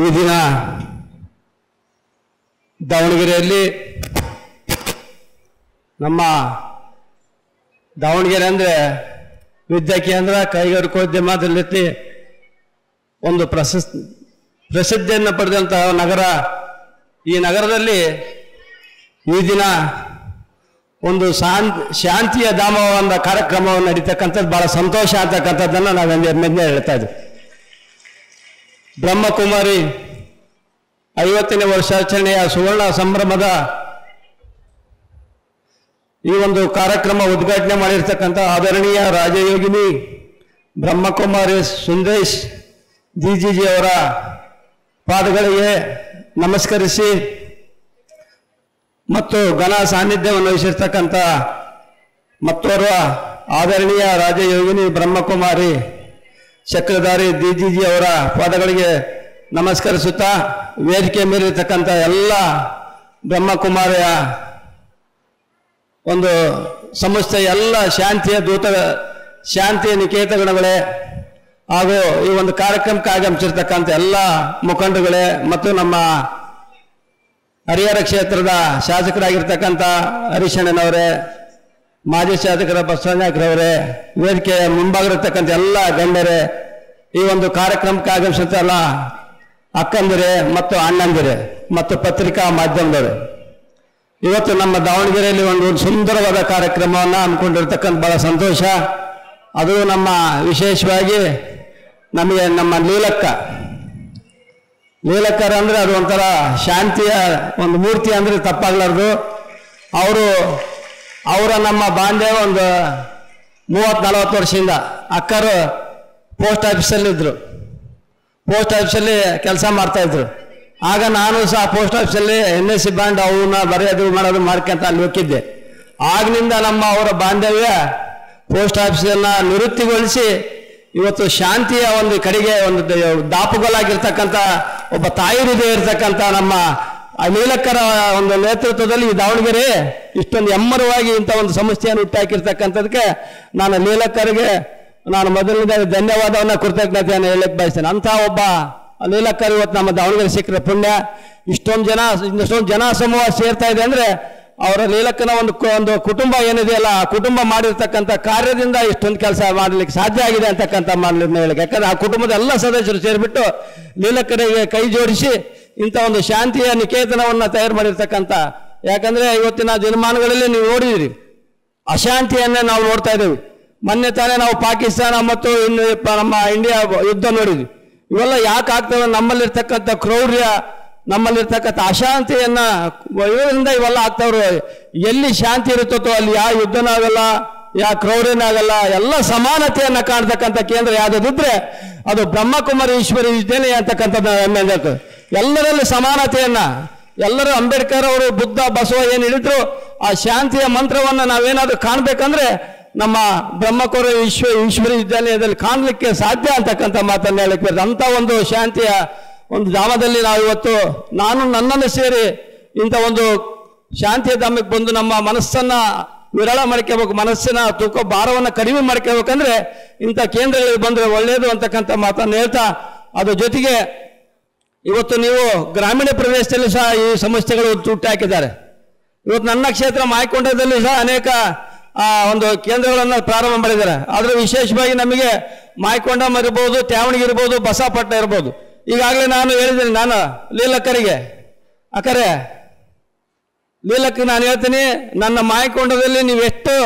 ಈ ದಿನ ದಾವಣಗೆರೆಯಲ್ಲಿ ನಮ್ಮ ದಾವಣಗೆರೆ ಅಂದರೆ ವಿದ್ಯಾ ಕೇಂದ್ರ ಕೈಗಾರಿಕೋದ್ಯಮದಲ್ಲಿ ಒಂದು ಪ್ರಸಿದ್ಧಿಯನ್ನು ಪಡೆದಂತಹ ನಗರ. ಈ ನಗರದಲ್ಲಿ ಈ ದಿನ ಒಂದು ಶಾಂತಿಯ ಧಾಮವಾದ ಕಾರ್ಯಕ್ರಮವನ್ನು ನಡೀತಕ್ಕಂಥದ್ದು ಬಹಳ ಸಂತೋಷ ಅಂತಕ್ಕಂಥದ್ದನ್ನು ನಾವು ಹೆಮ್ಮೆಯಿಂದ ಹೇಳ್ತಾ ಇದ್ದೀವಿ. ಬ್ರಹ್ಮಕುಮಾರಿ 50ನೇ ವರ್ಷಾಚರಣೆಯ ಸುವರ್ಣ ಸಂಭ್ರಮದ ಈ ಒಂದು ಕಾರ್ಯಕ್ರಮ ಉದ್ಘಾಟನೆ ಮಾಡಿರ್ತಕ್ಕಂಥ ಆದರಣೀಯ ರಾಜಯೋಗಿನಿ ಬ್ರಹ್ಮಕುಮಾರಿ ಸುಂದರೇಶ್ ಜಿಜಿಜಿ ಅವರ ಪಾದಗಳಿಗೆ ನಮಸ್ಕರಿಸಿ ಮತ್ತು ಘನ ಸಾನ್ನಿಧ್ಯವನ್ನು ವಹಿಸಿರ್ತಕ್ಕಂಥ ಮತ್ತೋರ್ವ ಆದರಣೀಯ ರಾಜಯೋಗಿನಿ ಬ್ರಹ್ಮಕುಮಾರಿ ಚಕ್ರಧಾರಿ ಜಿಜಿಜಿ ಅವರ ಪಾದಗಳಿಗೆ ನಮಸ್ಕರಿಸುತ್ತಾ ವೇದಿಕೆ ಮೇಲಿರ್ತಕ್ಕಂಥ ಎಲ್ಲ ಬ್ರಹ್ಮಕುಮಾರಿಯ ಒಂದು ಸಂಸ್ಥೆ ಎಲ್ಲ ಶಾಂತಿಯ ದೂತ ಶಾಂತಿಯ ನಿಕೇತನಗಳೇ ಹಾಗೂ ಈ ಒಂದು ಕಾರ್ಯಕ್ರಮಕ್ಕೆ ಆಗಮಿಸಿರ್ತಕ್ಕಂಥ ಎಲ್ಲ ಮುಖಂಡಗಳೇ ಮತ್ತು ನಮ್ಮ ಹರಿಹರ ಕ್ಷೇತ್ರದ ಶಾಸಕರಾಗಿರ್ತಕ್ಕಂಥ ಹರೀಶಣ್ಣನವರೇ, ಮಾಜಿ ಶಾಸಕರ ಬಸವನಾಯಕರವರೇ, ವೇದಿಕೆಯ ಮುಂಭಾಗಿರ್ತಕ್ಕಂಥ ಎಲ್ಲ ಗಣ್ಯರೇ, ಈ ಒಂದು ಕಾರ್ಯಕ್ರಮಕ್ಕೆ ಆಗಮಿಸಿರ್ತಲ್ಲ ಅಕ್ಕಂದಿರೇ ಮತ್ತು ಅಣ್ಣಂದಿರೇ ಮತ್ತು ಪತ್ರಿಕಾ ಮಾಧ್ಯಮದವರು, ಇವತ್ತು ನಮ್ಮ ದಾವಣಗೆರೆಯಲ್ಲಿ ಒಂದು ಸುಂದರವಾದ ಕಾರ್ಯಕ್ರಮವನ್ನು ಹಮ್ಮಿಕೊಂಡಿರ್ತಕ್ಕಂಥ ಬಹಳ ಸಂತೋಷ. ಅದು ನಮ್ಮ ವಿಶೇಷವಾಗಿ ನಮಗೆ ನಮ್ಮ ಲೀಲಕ್ಕರ ಅಂದರೆ ಅದು ಒಂಥರ ಶಾಂತಿಯ ಒಂದು ಮೂರ್ತಿ ಅಂದರೆ ತಪ್ಪಾಗಲಾರ್ದು. ಅವರ ನಮ್ಮ ಬಾಂಧವ್ಯ ಒಂದು 30-40 ವರ್ಷದಿಂದ. ಅಕ್ಕರು ಪೋಸ್ಟ್ ಆಫೀಸಲ್ಲಿದ್ದರು, ಪೋಸ್ಟ್ ಆಫೀಸಲ್ಲಿ ಕೆಲಸ ಮಾಡ್ತಾಯಿದ್ರು. ಆಗ ನಾನು ಸಹ ಪೋಸ್ಟ್ ಆಫೀಸಲ್ಲಿ NSC ಬಾಂಡ್ ಅವನ್ನ ಬರೆಯೋದು ಮಾಡೋದು ಮಾಡ್ಕೊಂತ ಅಲ್ಲಿ ಹೋಗಿದ್ದೆ. ಆಗಿನಿಂದ ನಮ್ಮ ಅವರ ಬಾಂಧವ್ಯ ಪೋಸ್ಟ್ ಆಫೀಸನ್ನು ನಿವೃತ್ತಿಗೊಳಿಸಿ ಇವತ್ತು ಶಾಂತಿಯ ಒಂದು ಕಡೆಗೆ ಒಂದು ದಾಪುಗೋಲಾಗಿರ್ತಕ್ಕಂಥ ಒಬ್ಬ ತಾಯಿ ಹೃದಯ ಇರ್ತಕ್ಕಂಥ ನಮ್ಮ ಲೀಲಕ್ಕರ ಒಂದು ನೇತೃತ್ವದಲ್ಲಿ ಈ ದಾವಣಗೆರೆ ಇಷ್ಟೊಂದು ಎಮ್ಮರವಾಗಿ ಇಂಥ ಒಂದು ಸಂಸ್ಥೆಯನ್ನು ಹುಟ್ಟಾಕಿರ್ತಕ್ಕಂಥದಕ್ಕೆ ನಾನು ಲೀಲಕ್ಕರಿಗೆ ನಾನು ಮೊದಲನೇ ಧನ್ಯವಾದವನ್ನು ಕೃತಜ್ಞತೆಯನ್ನು ಹೇಳಕ್ಕೆ ಬಯಸ್ತೇನೆ. ಅಂಥ ಒಬ್ಬ ಲೀಲಕ್ಕರ್ ಇವತ್ತು ನಮ್ಮ ದಾವಣಗೆರೆ ಸಿಕ್ಕರೆ ಪುಣ್ಯ. ಇಷ್ಟೊಂದು ಜನ ಸಮೂಹ ಸೇರ್ತಾ ಇದೆ ಅಂದರೆ ಅವರ ಲೀಲಕ್ಕನ ಒಂದು ಕುಟುಂಬ ಏನಿದೆಯಲ್ಲ, ಆ ಕುಟುಂಬ ಮಾಡಿರ್ತಕ್ಕಂಥ ಕಾರ್ಯದಿಂದ ಇಷ್ಟೊಂದು ಕೆಲಸ ಮಾಡಲಿಕ್ಕೆ ಸಾಧ್ಯ ಆಗಿದೆ ಅಂತಕ್ಕಂಥ ಹೇಳಕ್ಕೆ. ಯಾಕಂದ್ರೆ ಆ ಕುಟುಂಬದ ಎಲ್ಲ ಸದಸ್ಯರು ಸೇರಿಬಿಟ್ಟು ಲೀಲಕ್ಕರಿಗೆ ಕೈ ಜೋಡಿಸಿ ಇಂಥ ಒಂದು ಶಾಂತಿಯ ನಿಕೇತನವನ್ನು ತಯಾರು ಮಾಡಿರ್ತಕ್ಕಂಥ. ಯಾಕಂದ್ರೆ ಇವತ್ತಿನ ದಿನಮಾನಗಳಲ್ಲಿ ನೀವು ನೋಡಿದಿರಿ, ಅಶಾಂತಿಯನ್ನೇ ನಾವು ನೋಡ್ತಾ ಇದ್ದೀವಿ. ಮೊನ್ನೆ ತಾನೇ ನಾವು ಪಾಕಿಸ್ತಾನ ಮತ್ತು ನಮ್ಮ ಇಂಡಿಯಾ ಯುದ್ಧ ನೋಡಿದ್ವಿ. ಇವೆಲ್ಲ ಯಾಕೆ ಆಗ್ತವೆ? ನಮ್ಮಲ್ಲಿರ್ತಕ್ಕಂಥ ಕ್ರೌರ್ಯ, ನಮ್ಮಲ್ಲಿರ್ತಕ್ಕಂಥ ಅಶಾಂತಿಯನ್ನ ಇದರಿಂದ ಇವೆಲ್ಲ ಆಗ್ತಾವ್ರು. ಎಲ್ಲಿ ಶಾಂತಿ ಇರುತ್ತೋ ಅಲ್ಲಿ ಯಾವ ಯುದ್ಧನೂ ಆಗಲ್ಲ, ಯಾವ ಕ್ರೌರ್ಯನೂ ಆಗಲ್ಲ. ಎಲ್ಲ ಸಮಾನತೆಯನ್ನ ಕಾಣ್ತಕ್ಕಂಥ ಕೇಂದ್ರ ಯಾವುದಿದ್ರೆ ಅದು ಬ್ರಹ್ಮಕುಮಾರಿ ಈಶ್ವರಿ ವಿದ್ಯಾಲಯ ಅಂತಕ್ಕಂಥದ್ದು ಹೆಮ್ಮೆ. ಎಲ್ಲರಲ್ಲಿ ಸಮಾನತೆಯನ್ನ, ಎಲ್ಲರೂ ಅಂಬೇಡ್ಕರ್ ಅವರು, ಬುದ್ಧ, ಬಸವ ಏನು ಹೇಳಿದ್ರು, ಆ ಶಾಂತಿಯ ಮಂತ್ರವನ್ನು ನಾವೇನಾದ್ರೂ ಕಾಣ್ಬೇಕಂದ್ರೆ ನಮ್ಮ ಬ್ರಹ್ಮಕುಮಾರಿ ಈಶ್ವರಿ ವಿದ್ಯಾಲಯದಲ್ಲಿ ಕಾಣಲಿಕ್ಕೆ ಸಾಧ್ಯ ಅಂತಕ್ಕಂಥ ಮಾತನ್ನು ಹೇಳಕ್ಕೆ ಬರ್ತದೆ. ಅಂಥ ಒಂದು ಶಾಂತಿಯ ಒಂದು ಧಾಮದಲ್ಲಿ ನಾವು ಇವತ್ತು ನನ್ನನ್ನು ಸೇರಿ ಇಂಥ ಒಂದು ಶಾಂತಿಯ ಧಾಮಕ್ಕೆ ಬಂದು ನಮ್ಮ ಮನಸ್ಸನ್ನು ವಿರಳ ಮಾಡ್ಕೋಬೇಕು, ಮನಸ್ಸಿನ ತೂಕ ಭಾರವನ್ನು ಕಡಿಮೆ ಮಾಡ್ಕೋಬೇಕಂದ್ರೆ ಇಂಥ ಕೇಂದ್ರಗಳಿಗೆ ಬಂದರೆ ಒಳ್ಳೆಯದು ಅಂತಕ್ಕಂಥ ಮಾತನ್ನು ಹೇಳ್ತಾ, ಅದ್ರ ಜೊತೆಗೆ ಇವತ್ತು ನೀವು ಗ್ರಾಮೀಣ ಪ್ರದೇಶದಲ್ಲಿ ಸಹ ಈ ಸಮಸ್ಯೆಗಳು ಹುಟ್ಟಾಕಿದ್ದಾರೆ. ಇವತ್ತು ನನ್ನ ಕ್ಷೇತ್ರ ಮಾಯಕೊಂಡದಲ್ಲಿ ಸಹ ಅನೇಕ ಒಂದು ಕೇಂದ್ರಗಳನ್ನು ಪ್ರಾರಂಭ ಮಾಡಿದ್ದಾರೆ. ಆದರೆ ವಿಶೇಷವಾಗಿ ನಮಗೆ ಮಾಯಕೊಂಡ ಇರ್ಬೋದು, ತ್ಯಾವಣಿಗೆ ಇರ್ಬೋದು, ಬಸವಪಟ್ಟಣ ಇರ್ಬೋದು. ಈಗಾಗಲೇ ನಾನು ಹೇಳಿದ್ದೀನಿ, ನಾನು ಲೀಲಕ್ಕರಿಗೆ, ಅಕ್ಕರೆ ಲೀಲಕ್ಕೆ ನಾನು ಹೇಳ್ತೀನಿ, ನನ್ನ ಮಾಯಕೊಂಡದಲ್ಲಿ ನೀವೆಷ್ಟು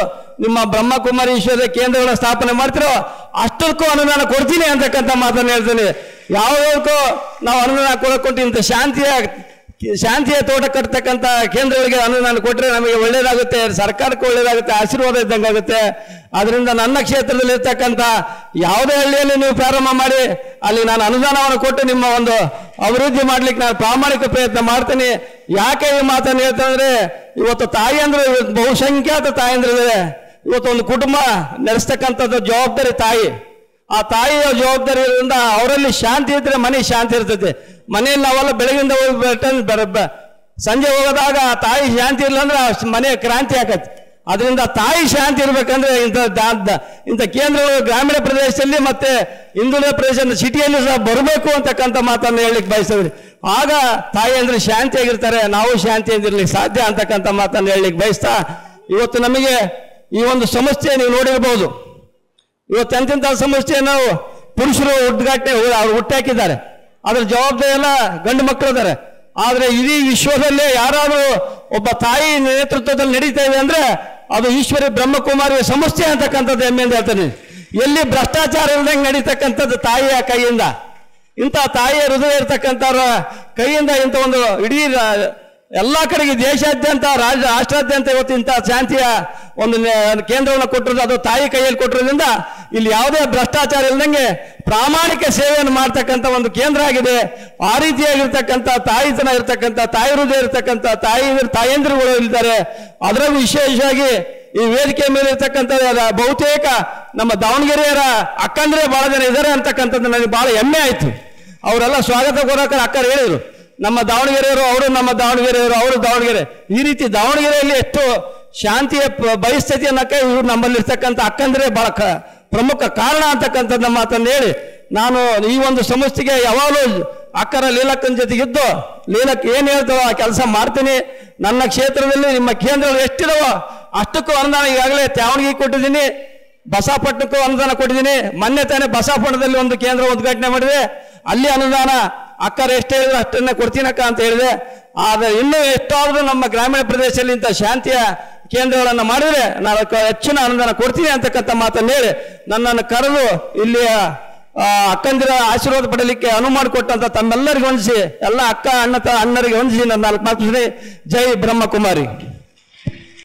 ನಿಮ್ಮ ಬ್ರಹ್ಮಕುಮಾರಿ ಈಶ್ವರ ಕೇಂದ್ರಗಳ ಸ್ಥಾಪನೆ ಮಾಡ್ತಿರೋ ಅಷ್ಟಕ್ಕೂ ಅನುದಾನ ಕೊಡ್ತೀನಿ ಅಂತಕ್ಕಂಥ ಮಾತನ್ನು ಹೇಳ್ತೀನಿ. ಯಾವುದಕ್ಕೂ ನಾವು ಅನುದಾನ ಕೊಟ್ಟು ಇಂಥ ಶಾಂತಿಯ ತೋಟ ಕಟ್ತಕ್ಕಂಥ ಕೇಂದ್ರಗಳಿಗೆ ಅನುದಾನ ಕೊಟ್ಟರೆ ನಮಗೆ ಒಳ್ಳೇದಾಗುತ್ತೆ, ಸರ್ಕಾರಕ್ಕೆ ಒಳ್ಳೇದಾಗುತ್ತೆ, ಆಶೀರ್ವಾದ ಇದ್ದಂಗೆ ಆಗುತ್ತೆ. ಅದರಿಂದ ನನ್ನ ಕ್ಷೇತ್ರದಲ್ಲಿ ಇರ್ತಕ್ಕಂಥ ಯಾವುದೇ ಹಳ್ಳಿಯಲ್ಲಿ ನೀವು ಪ್ರಾರಂಭ ಮಾಡಿ ಅಲ್ಲಿ ನಾನು ಅನುದಾನವನ್ನು ಕೊಟ್ಟು ನಿಮ್ಮ ಒಂದು ಅಭಿವೃದ್ಧಿ ಮಾಡ್ಲಿಕ್ಕೆ ನಾನು ಪ್ರಾಮಾಣಿಕ ಪ್ರಯತ್ನ ಮಾಡ್ತೀನಿ. ಯಾಕೆ ಈ ಮಾತನ್ನು ಹೇಳ್ತಂದ್ರೆ, ಇವತ್ತು ತಾಯಿಯಂದ್ರೆ ಬಹುಸಂಖ್ಯಾತ ತಾಯಂದ್ರಿದೆ. ಇವತ್ತು ಒಂದು ಕುಟುಂಬ ನಡೆಸ್ತಕ್ಕಂಥದ್ದು ಜವಾಬ್ದಾರಿ ತಾಯಿ. ಆ ತಾಯಿಯ ಜವಾಬ್ದಾರಿಯಿಂದ ಅವರಲ್ಲಿ ಶಾಂತಿ ಇದ್ರೆ ಮನೆ ಶಾಂತಿ ಇರ್ತೈತೆ. ಮನೆಯಲ್ಲಿ ನಾವೆಲ್ಲ ಬೆಳಗಿಂದ ಹೋಗಿ ಸಂಜೆ ಹೋಗೋದಾಗ ಆ ತಾಯಿ ಶಾಂತಿ ಇಲ್ಲ ಅಂದ್ರೆ ಮನೆ ಕ್ರಾಂತಿ ಆಕತ್ತೆ. ಅದರಿಂದ ತಾಯಿ ಶಾಂತಿ ಇರಬೇಕಂದ್ರೆ ಇಂಥ ಕೇಂದ್ರಗಳು ಗ್ರಾಮೀಣ ಪ್ರದೇಶದಲ್ಲಿ ಮತ್ತೆ ಹಿಂದುಳಿದ ಪ್ರದೇಶ ಸಿಟಿಯಲ್ಲಿ ಸಹ ಬರಬೇಕು ಅಂತಕ್ಕಂಥ ಮಾತನ್ನು ಹೇಳಲಿಕ್ಕೆ ಬಯಸ್ತೇವೆ. ಆಗ ತಾಯಿ ಅಂದ್ರೆ ಶಾಂತಿಯಾಗಿರ್ತಾರೆ, ನಾವು ಶಾಂತಿಯಿಂದಿರ್ಲಿಕ್ಕೆ ಸಾಧ್ಯ ಅಂತಕ್ಕಂಥ ಮಾತನ್ನು ಹೇಳಲಿಕ್ಕೆ ಬಯಸ್ತಾ, ಇವತ್ತು ನಮಗೆ ಈ ಒಂದು ಸಮಸ್ಯೆ ನೀವು ನೋಡಿರ್ಬೋದು. ಇವತ್ತು ಎಂತೆಂಥ ಸಮಸ್ಯೆಯನ್ನು ಪುರುಷರು ಅವ್ರು ಹುಟ್ಟಾಕಿದ್ದಾರೆ, ಅದ್ರ ಜವಾಬ್ದಾರಿ ಎಲ್ಲ ಗಂಡು ಮಕ್ಕಳು ಇದ್ದಾರೆ. ಆದರೆ ಇಡೀ ವಿಶ್ವದಲ್ಲೇ ಯಾರಾದರೂ ಒಬ್ಬ ತಾಯಿ ನೇತೃತ್ವದಲ್ಲಿ ನಡೀತಾ ಇದೆ ಅಂದ್ರೆ ಅದು ಈಶ್ವರಿ ಬ್ರಹ್ಮಕುಮಾರಿಯ ಸಮಸ್ಯೆ ಅಂತಕ್ಕಂಥದ್ದು ಹೆಮ್ಮೆಯಿಂದ ಹೇಳ್ತಾನೆ. ಎಲ್ಲಿ ಭ್ರಷ್ಟಾಚಾರ ಇಲ್ದಂಗೆ ನಡೀತಕ್ಕಂಥದ್ದು ತಾಯಿಯ ಕೈಯಿಂದ, ಇಂಥ ತಾಯಿಯ ಹೃದಯ ಇರ್ತಕ್ಕಂಥವ್ರ ಕೈಯಿಂದ ಇಂಥ ಒಂದು ಇಡೀ ಎಲ್ಲ ಕಡೆಗೆ ದೇಶಾದ್ಯಂತ ರಾಷ್ಟ್ರಾದ್ಯಂತ ಇವತ್ತು ಇಂಥ ಶಾಂತಿಯ ಒಂದು ಕೇಂದ್ರವನ್ನು ಕೊಟ್ಟಿರೋದು ಅದು ತಾಯಿ ಕೈಯಲ್ಲಿ ಕೊಟ್ಟಿರೋದ್ರಿಂದ ಇಲ್ಲಿ ಯಾವುದೇ ಭ್ರಷ್ಟಾಚಾರ ಇಲ್ದಂಗೆ ಪ್ರಾಮಾಣಿಕ ಸೇವೆಯನ್ನು ಮಾಡ್ತಕ್ಕಂಥ ಒಂದು ಕೇಂದ್ರ ಆಗಿದೆ. ಆ ರೀತಿಯಾಗಿರ್ತಕ್ಕಂಥ ತಾಯಿತನ ಇರ್ತಕ್ಕಂಥ ತಾಯಿ ಹೃದಯ ಇರ್ತಕ್ಕಂಥ ತಾಯಂದಿರುಗಳು ಇದ್ದಾರೆ. ಅದರಲ್ಲೂ ವಿಶೇಷವಾಗಿ ಈ ವೇದಿಕೆ ಮೇಲೆ ಇರ್ತಕ್ಕಂಥ ಬಹುತೇಕ ನಮ್ಮ ದಾವಣಗೆರೆಯರ ಅಕ್ಕಂದ್ರೆ ಬಹಳ ಜನ ಇದ್ದಾರೆ ಅಂತಕ್ಕಂಥದ್ದು ನನಗೆ ಬಹಳ ಹೆಮ್ಮೆ ಆಯ್ತು. ಅವರೆಲ್ಲ ಸ್ವಾಗತ ಕೋರಕ ಅಕ್ಕರು ಹೇಳಿದ್ರು, ನಮ್ಮ ದಾವಣಗೆರೆಯವರು, ಅವರು ನಮ್ಮ ದಾವಣಗೆರೆಯವರು, ಅವರು ದಾವಣಗೆರೆ. ಈ ರೀತಿ ದಾವಣಗೆರೆಯಲ್ಲಿ ಎಷ್ಟು ಶಾಂತಿಯ ಪರಿಸ್ಥಿತಿ ಅನ್ನಕ್ಕೆ ಇವ್ರು ನಮ್ಮಲ್ಲಿರ್ತಕ್ಕಂಥ ಅಕ್ಕಂದ್ರೆ ಬಹಳ ಪ್ರಮುಖ ಕಾರಣ ಅಂತಕ್ಕಂಥದ್ದು ಮಾತನ್ನು ಹೇಳಿ, ನಾನು ಈ ಒಂದು ಸಮಸ್ಯೆಗೆ ಯಾವಾಗಲೂ ಅಕ್ಕರ ಲೀಲಕ್ಕನ ಜೊತೆಗಿದ್ದು ಲೀಲಕ್ ಏನು ಹೇಳ್ತಾರೋ ಆ ಕೆಲಸ ಮಾಡ್ತೀನಿ. ನನ್ನ ಕ್ಷೇತ್ರದಲ್ಲಿ ನಿಮ್ಮ ಕೇಂದ್ರಗಳು ಎಷ್ಟಿದಾವೋ ಅಷ್ಟಕ್ಕೂ ಅನುದಾನ ಈಗಾಗಲೇ ತ್ಯಾವಣಿಗೆ ಕೊಟ್ಟಿದ್ದೀನಿ, ಬಸಾಪಟ್ಟಣಕ್ಕೂ ಅನುದಾನ ಕೊಟ್ಟಿದ್ದೀನಿ. ಮೊನ್ನೆ ತಾನೇ ಬಸಾಪಟ್ಟಣದಲ್ಲಿ ಒಂದು ಕೇಂದ್ರ ಉದ್ಘಾಟನೆ ಮಾಡಿದೆ, ಅಲ್ಲಿ ಅನುದಾನ ಅಕ್ಕರು ಎಷ್ಟು ಹೇಳಿದ್ರು ಅಷ್ಟನ್ನೇ ಕೊಡ್ತೀನಕ್ಕ ಅಂತ ಹೇಳಿದೆ. ಆದರೆ ಇನ್ನೂ ಎಷ್ಟಾದರೂ ನಮ್ಮ ಗ್ರಾಮೀಣ ಪ್ರದೇಶದಲ್ಲಿ ಇಂಥ ಶಾಂತಿಯ ಕೇಂದ್ರಗಳನ್ನು ಮಾಡಿದರೆ ನಾನು ಹೆಚ್ಚಿನ ಅನುದಾನ ಕೊಡ್ತೀನಿ ಅಂತಕ್ಕಂಥ ಮಾತನ್ನು ಹೇಳಿ ನನ್ನನ್ನು ಕರೆದು ಇಲ್ಲಿಯ ಅಕ್ಕಂದಿರ ಆಶೀರ್ವಾದ ಪಡಲಿಕ್ಕೆ ಅನುವು ಮಾಡಿಕೊಟ್ಟಂತ ತಮ್ಮೆಲ್ಲರಿಗೂ ಹೊಂದಿಸಿ ಎಲ್ಲ ಅಕ್ಕ ಅಣ್ಣರಿಗೆ ಹೊಂದಿಸಿ ನನ್ನ 4 ಮಾತು. ಜೈ ಬ್ರಹ್ಮಕುಮಾರಿ.